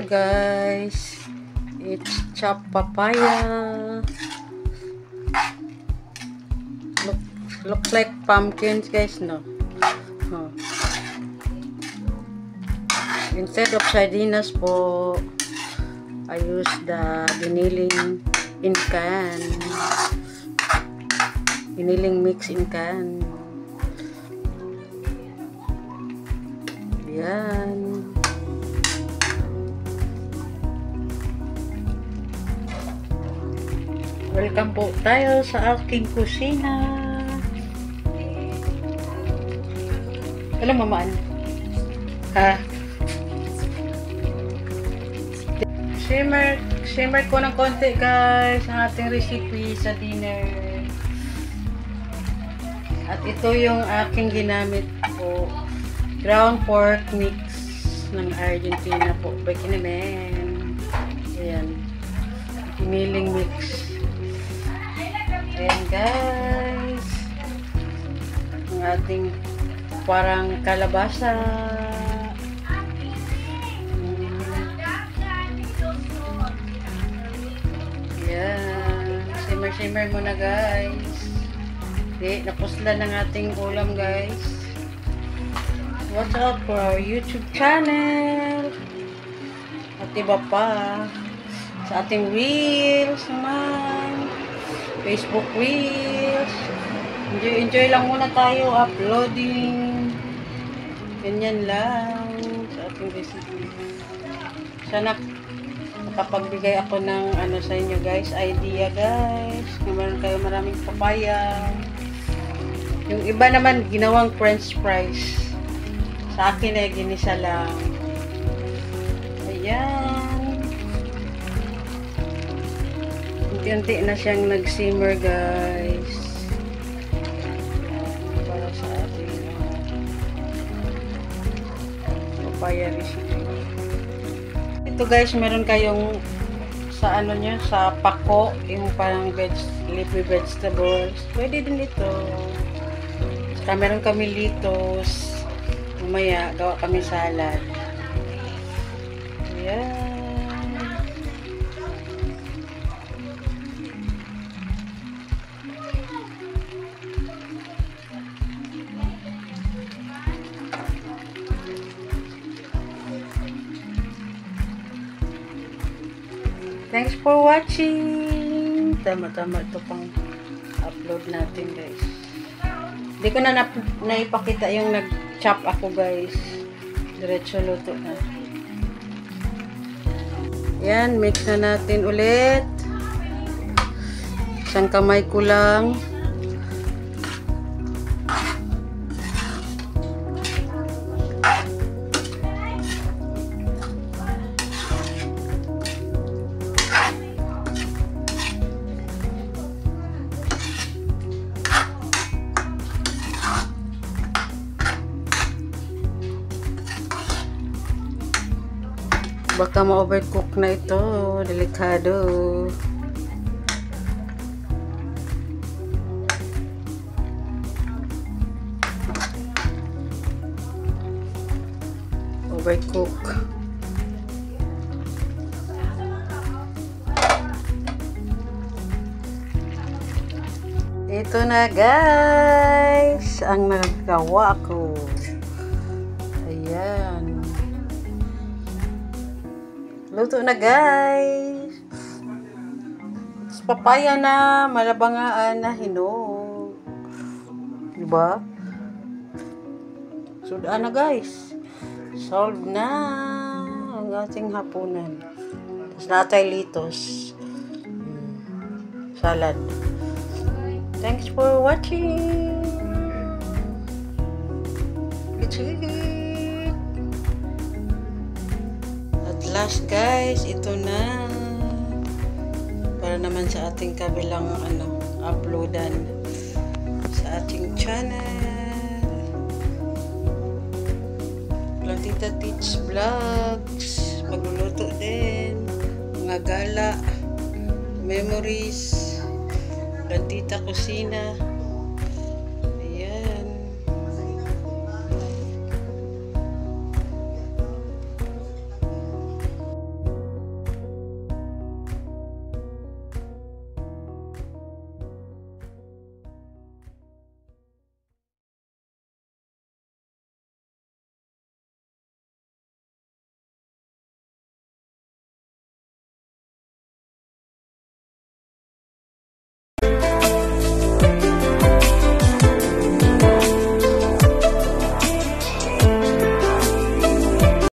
guys, it's chopped papaya. Looks like pumpkins guys, no? Oh. Instead of sardinas po, I use the giniling in can. Giniling mix in can. Yan. Welcome po tayo sa aking kusina. Alam mamaan? Ha? Shimmer ko ng konti guys ang ating recipe sa dinner. At ito yung aking ginamit po. Ground pork mix ng Argentina po. Baki naman. Ayan. Giniling mix. Ayan guys. Ang ating parang kalabasa. Ayan. Simmer muna guys. Okay, napusla ng ating ulam guys. Watch out for our YouTube channel. At iba pa. Sa ating reels naman. Facebook reels. Enjoy lang muna tayo uploading. Ganyan lang sa ating recipe. Sana makapagbigay ako ng ano sa inyo guys, idea guys. Meron kayo maraming papaya. Yung iba naman ginawang french fries. Sa akin ay ginisa lang. Ayan. Unti-unti na siyang nag-simmer guys. Para sa ating papaya recipe. Ito guys, meron kayong sa ano nyo, sa pako, yung parang leafy vegetables. Pwede din ito. Saka meron kami litos. Mamaya, gawa kami salad. Ayan. Thanks for watching. Tama-tama ito pang upload natin guys. Hindi ko na naipakita yung nag-chop ako guys. Diretso luto na. Yan, mix na natin ulit. Isang kamay ko lang. Baka ma-overcook na ito. Delikado. Overcook. Ito na guys. Ang nagawa ko. Ayan. Luto na guys. Papaya na, malabangaan na hinog. Diba? Sudaan na guys. Solve na ang ating hapunan. Tapos natay litos. Salad. Thanks for watching. It's it. Last guys, ito na para naman sa ating kabilang uploadan sa ating channel Plantita Teach Vlogs. Magluluto din mga gala, memories, Plantita Kusina.